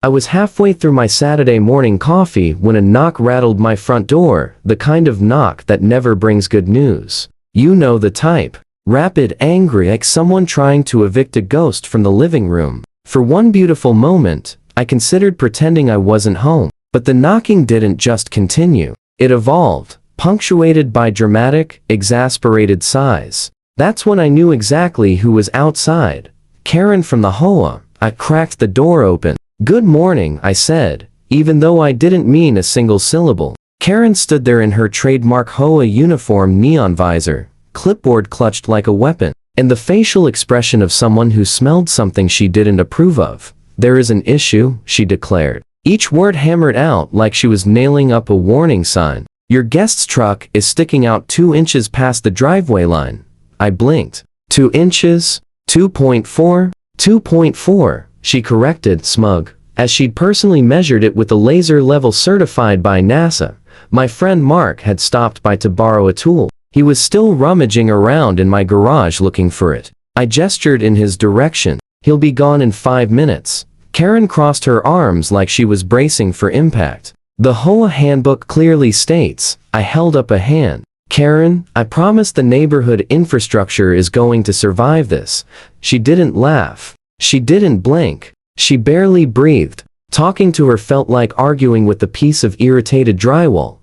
I was halfway through my Saturday morning coffee when a knock rattled my front door, the kind of knock that never brings good news. You know the type. Rapid, angry, like someone trying to evict a ghost from the living room. For one beautiful moment, I considered pretending I wasn't home. But the knocking didn't just continue. It evolved, punctuated by dramatic, exasperated sighs. That's when I knew exactly who was outside. Karen from the HOA. I cracked the door open. "Good morning," I said, even though I didn't mean a single syllable. Karen stood there in her trademark HOA uniform neon visor, clipboard clutched like a weapon, and the facial expression of someone who smelled something she didn't approve of. "There is an issue," she declared, each word hammered out like she was nailing up a warning sign. "Your guest's truck is sticking out 2 inches past the driveway line." I blinked. 2 inches? 2.4? 2.4, she corrected, smug, as she'd personally measured it with a laser level certified by NASA. My friend Mark had stopped by to borrow a tool. He was still rummaging around in my garage looking for it. I gestured in his direction. "He'll be gone in 5 minutes. Karen crossed her arms like she was bracing for impact. "The HOA handbook clearly states," I held up a hand. "Karen, I promise the neighborhood infrastructure is going to survive this." She didn't laugh. She didn't blink. She barely breathed. Talking to her felt like arguing with a piece of irritated drywall.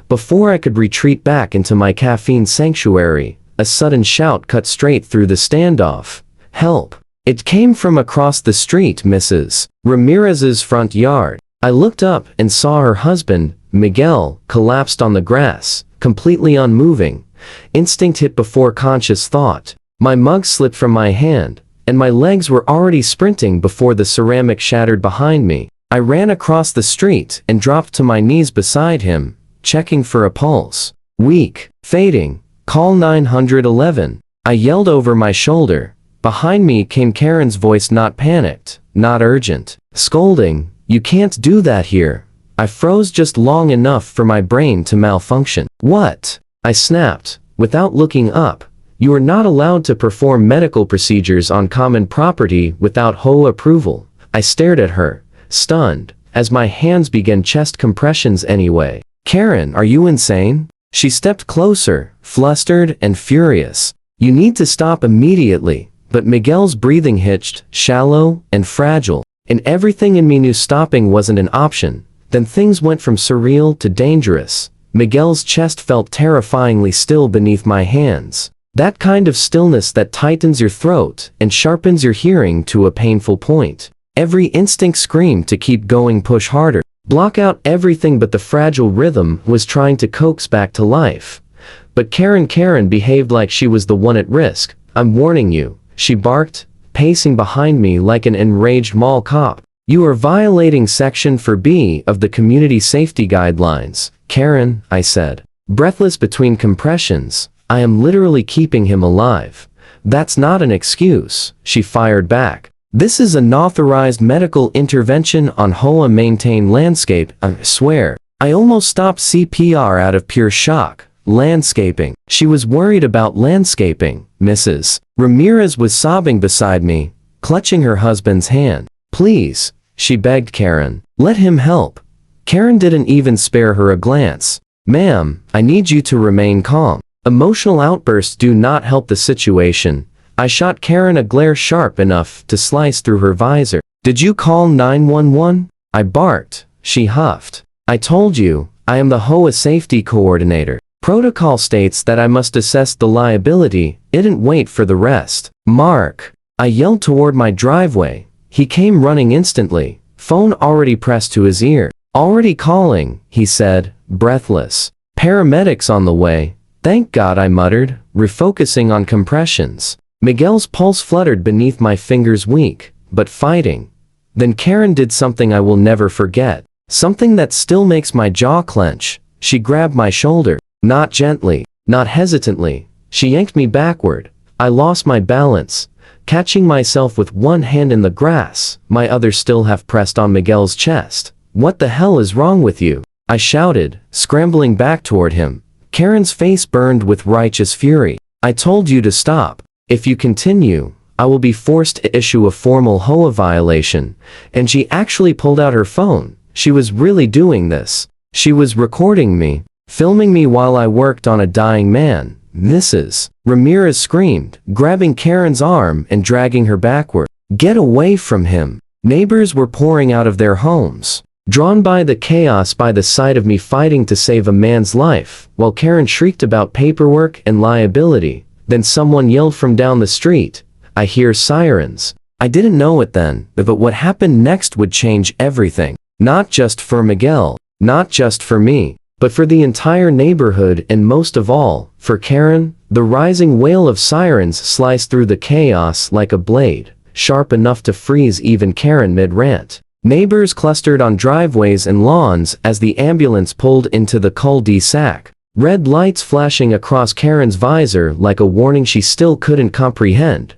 Before I could retreat back into my caffeine sanctuary, a sudden shout cut straight through the standoff. "Help!" It came from across the street, Mrs. Ramirez's front yard. I looked up and saw her husband, Miguel, collapsed on the grass, completely unmoving. Instinct hit before conscious thought. My mug slipped from my hand, and my legs were already sprinting before the ceramic shattered behind me. I ran across the street and dropped to my knees beside him, checking for a pulse. "Weak, fading, call 911. I yelled over my shoulder. Behind me came Karen's voice, not panicked, not urgent, scolding. "You can't do that here." I froze just long enough for my brain to malfunction. "What?" I snapped, without looking up. "You are not allowed to perform medical procedures on common property without HOA approval." I stared at her, stunned, as my hands began chest compressions anyway. "Karen, are you insane?" She stepped closer, flustered and furious. "You need to stop immediately." But Miguel's breathing hitched, shallow and fragile, and everything in me knew stopping wasn't an option. Then things went from surreal to dangerous. Miguel's chest felt terrifyingly still beneath my hands. That kind of stillness that tightens your throat and sharpens your hearing to a painful point. Every instinct screamed to keep going, push harder, block out everything, but the fragile rhythm was trying to coax back to life. But Karen behaved like she was the one at risk. "I'm warning you," she barked, pacing behind me like an enraged mall cop. "You are violating Section 4B of the Community Safety Guidelines." "Karen," I said, breathless between compressions, "I am literally keeping him alive." "That's not an excuse," she fired back. "This is an authorized medical intervention on HOA-maintained landscape, I swear." I almost stopped CPR out of pure shock. Landscaping. She was worried about landscaping. Mrs. Ramirez was sobbing beside me, clutching her husband's hand. "Please," she begged Karen, "let him help." Karen didn't even spare her a glance. "Ma'am, I need you to remain calm." Emotional outbursts do not help the situation. I shot Karen a glare sharp enough to slice through her visor. "Did you call 911? I barked. She huffed. "I told you, I am the HOA safety coordinator. Protocol states that I must assess the liability, it didn't wait for the rest." "Mark!" I yelled toward my driveway. He came running instantly, phone already pressed to his ear. "Already calling," he said, breathless. "Paramedics on the way." "Thank God," I muttered, refocusing on compressions. Miguel's pulse fluttered beneath my fingers, weak, but fighting. Then Karen did something I will never forget. Something that still makes my jaw clench. She grabbed my shoulder. Not gently, not hesitantly. She yanked me backward. I lost my balance, catching myself with one hand in the grass, my other still half pressed on Miguel's chest. "What the hell is wrong with you?" I shouted, scrambling back toward him. Karen's face burned with righteous fury. "I told you to stop. If you continue, I will be forced to issue a formal HOA violation. And she actually pulled out her phone. She was really doing this. She was recording me, filming me while I worked on a dying man. Mrs. Ramirez screamed, grabbing Karen's arm and dragging her backward. Get away from him. Neighbors were pouring out of their homes, drawn by the chaos by the sight of me fighting to save a man's life, while Karen shrieked about paperwork and liability. Then someone yelled from down the street, I hear sirens. I didn't know it then, but what happened next would change everything. Not just for Miguel, not just for me, but for the entire neighborhood and most of all, for Karen. The rising wail of sirens sliced through the chaos like a blade, sharp enough to freeze even Karen mid-rant. Neighbors clustered on driveways and lawns as the ambulance pulled into the cul-de-sac. Red lights flashing across Karen's visor like a warning she still couldn't comprehend.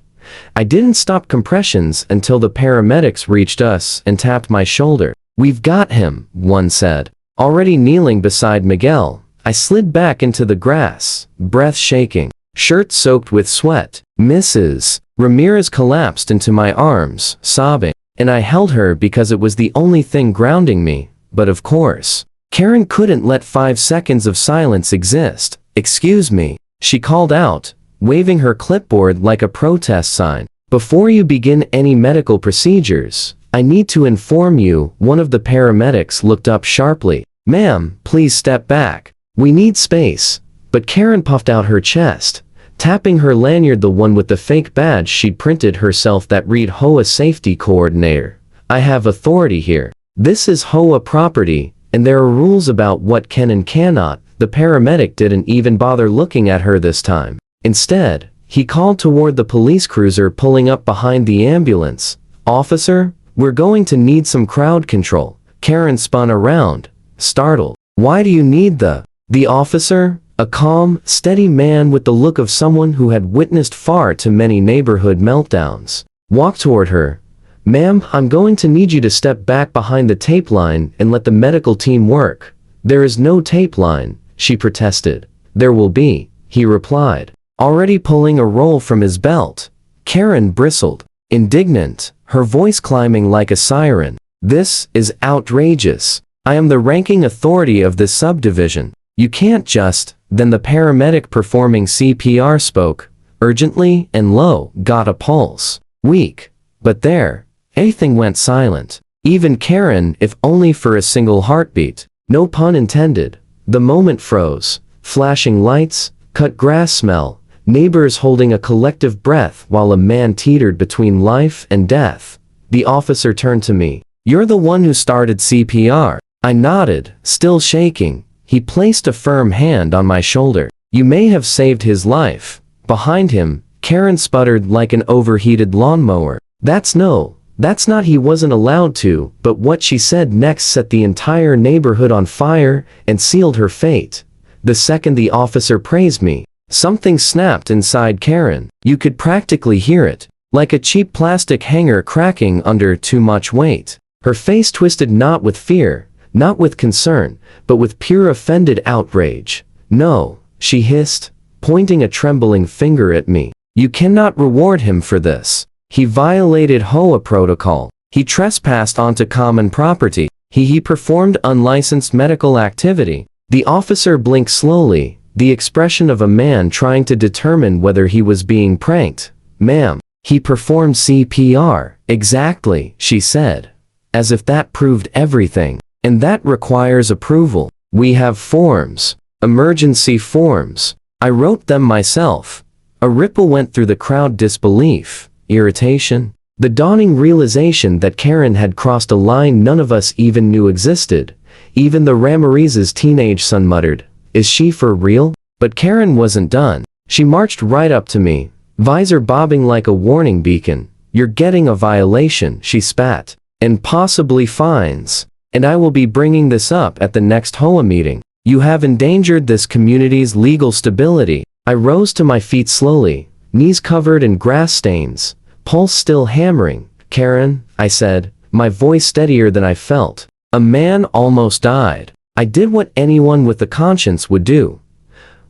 I didn't stop compressions until the paramedics reached us and tapped my shoulder. We've got him, one said. Already kneeling beside Miguel, I slid back into the grass, breath shaking, shirt soaked with sweat. Mrs. Ramirez collapsed into my arms, sobbing, and I held her because it was the only thing grounding me. But of course, Karen couldn't let 5 seconds of silence exist. Excuse me, she called out, waving her clipboard like a protest sign. Before you begin any medical procedures, I need to inform you. One of the paramedics looked up sharply. Ma'am, please step back. We need space. But Karen puffed out her chest, tapping her lanyard, the one with the fake badge she'd printed herself that read HOA Safety Coordinator. I have authority here. This is HOA property, and there are rules about what can and cannot. The paramedic didn't even bother looking at her this time. Instead, he called toward the police cruiser pulling up behind the ambulance. Officer, we're going to need some crowd control. Karen spun around, startled. Why do you need the officer? A calm, steady man with the look of someone who had witnessed far too many neighborhood meltdowns walked toward her. Ma'am, I'm going to need you to step back behind the tape line and let the medical team work. There is no tape line, she protested. There will be, he replied, already pulling a roll from his belt. Karen bristled, indignant, her voice climbing like a siren. This is outrageous. I am the ranking authority of this subdivision. You can't just. Then the paramedic performing CPR spoke, urgently and low, got a pulse. Weak. But there, everything went silent. Even Karen, if only for a single heartbeat. No pun intended. The moment froze. Flashing lights, cut grass smell, neighbors holding a collective breath while a man teetered between life and death. The officer turned to me. You're the one who started CPR. I nodded, still shaking. He placed a firm hand on my shoulder. You may have saved his life. Behind him, Karen sputtered like an overheated lawnmower. That's not. He wasn't allowed to. But what she said next set the entire neighborhood on fire and sealed her fate. The second the officer praised me, something snapped inside Karen. You could practically hear it, like a cheap plastic hanger cracking under too much weight. Her face twisted, not with fear, not with concern, but with pure offended outrage. No, she hissed, pointing a trembling finger at me. You cannot reward him for this. He violated HOA protocol. He trespassed onto common property. He performed unlicensed medical activity. The officer blinked slowly, the expression of a man trying to determine whether he was being pranked. Ma'am, he performed CPR. Exactly, she said. As if that proved everything. And that requires approval. We have forms. Emergency forms. I wrote them myself. A ripple went through the crowd. Disbelief, irritation, the dawning realization that Karen had crossed a line none of us even knew existed. Even the Ramirez's teenage son muttered, "Is she for real?" But Karen wasn't done. She marched right up to me, visor bobbing like a warning beacon. "You're getting a violation," she spat, "and possibly fines. And I will be bringing this up at the next HOA meeting. You have endangered this community's legal stability." I rose to my feet slowly, knees covered in grass stains, pulse still hammering. "Karen," I said, my voice steadier than I felt, "a man almost died. I did what anyone with a conscience would do.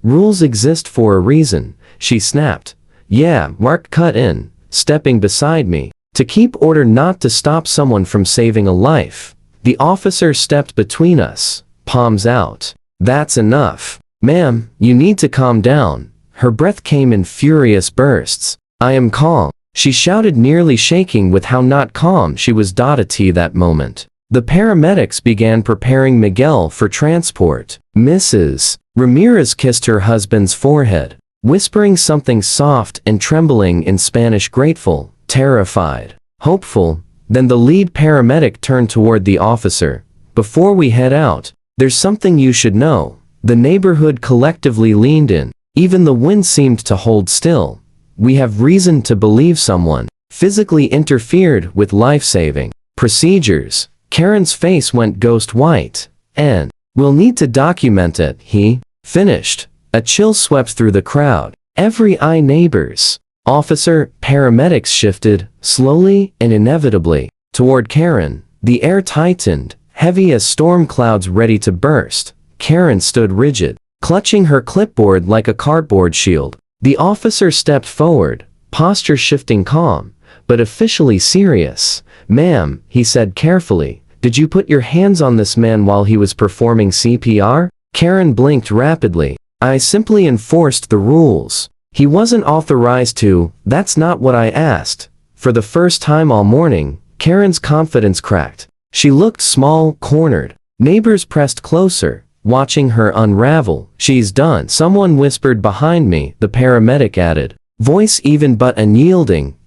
Rules exist for a reason," she snapped. "Yeah, Mark cut in. stepping beside me. To keep order, not to stop someone from saving a life. The officer stepped between us, palms out. That's enough. Ma'am, you need to calm down. Her breath came in furious bursts. I am calm, she shouted, nearly shaking with how not calm she was. That moment, the paramedics began preparing Miguel for transport. Mrs. Ramirez kissed her husband's forehead, whispering something soft and trembling in Spanish, grateful, terrified, hopeful. Then the lead paramedic turned toward the officer. Before we head out, there's something you should know. The neighborhood collectively leaned in. Even the wind seemed to hold still. We have reason to believe someone physically interfered with life-saving procedures. Karen's face went ghost white. And we'll need to document it, he finished. A chill swept through the crowd. Every eye. Neighbors, officer, paramedics shifted, slowly and inevitably, toward Karen. The air tightened, heavy as storm clouds ready to burst. Karen stood rigid, clutching her clipboard like a cardboard shield. The officer stepped forward, posture shifting, calm, but officially serious. Ma'am, he said carefully, did you put your hands on this man while he was performing CPR? Karen blinked rapidly. I simply enforced the rules. He wasn't authorized to. That's not what I asked. For the first time all morning, Karen's confidence cracked. She looked small, cornered. Neighbors pressed closer, watching her unravel. She's done, someone whispered behind me. The paramedic added, voice even but unyielding.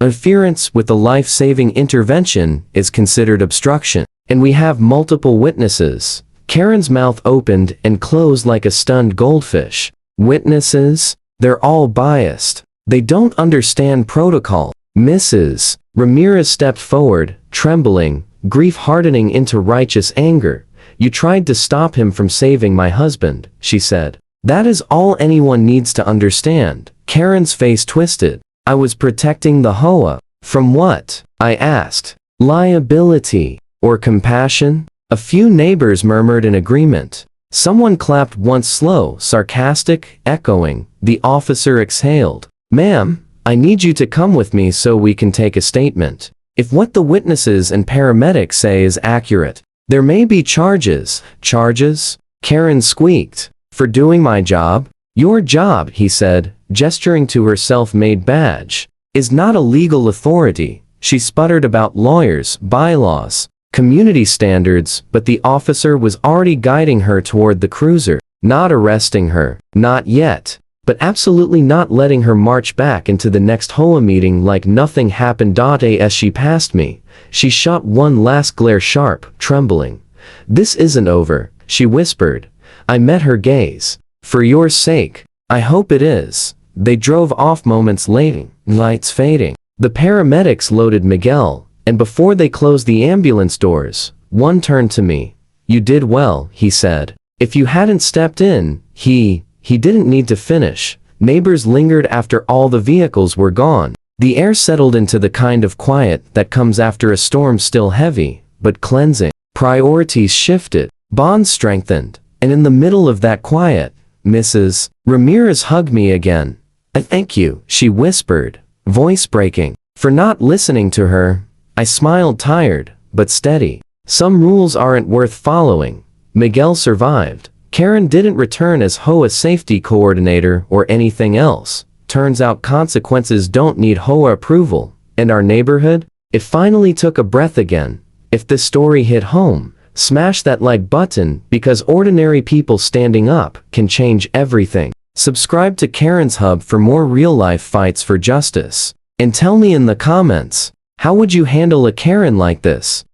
Interference with the life-saving intervention is considered obstruction, and we have multiple witnesses. Karen's mouth opened and closed like a stunned goldfish. Witnesses? They're all biased. They don't understand protocol. Mrs. Ramirez stepped forward, trembling, grief hardening into righteous anger. You tried to stop him from saving my husband, she said. That is all anyone needs to understand. Karen's face twisted. I was protecting the HOA. From what? I asked. Liability or compassion? A few neighbors murmured in agreement. Someone clapped once, slow, sarcastic, echoing. The officer exhaled. Ma'am, I need you to come with me so we can take a statement. If what the witnesses and paramedics say is accurate, there may be charges. Charges? Karen squeaked. For doing my job? Your job, he said, gesturing to her self-made badge, is not a legal authority. She sputtered about lawyers, bylaws, community standards, but the officer was already guiding her toward the cruiser, not arresting her, not yet, but absolutely not letting her march back into the next HOA meeting like nothing happened. As she passed me, she shot one last glare, sharp, trembling. This isn't over, she whispered. I met her gaze. For your sake, I hope it is. They drove off. Moments later, lights fading. The paramedics loaded Miguel, and before they closed the ambulance doors, one turned to me. You did well, he said. If you hadn't stepped in, he didn't need to finish. Neighbors lingered after all the vehicles were gone. The air settled into the kind of quiet that comes after a storm, still heavy, but cleansing. Priorities shifted, bonds strengthened, and in the middle of that quiet, Mrs. Ramirez hugged me again. I thank you, she whispered, voice breaking, for not listening to her. I smiled, tired, but steady. Some rules aren't worth following. Miguel survived. Karen didn't return as HOA safety coordinator or anything else. Turns out consequences don't need HOA approval. And our neighborhood? It finally took a breath again. If this story hit home, smash that like button, because ordinary people standing up can change everything. Subscribe to Karen's Hub for more real-life fights for justice. And tell me in the comments, how would you handle a Karen like this?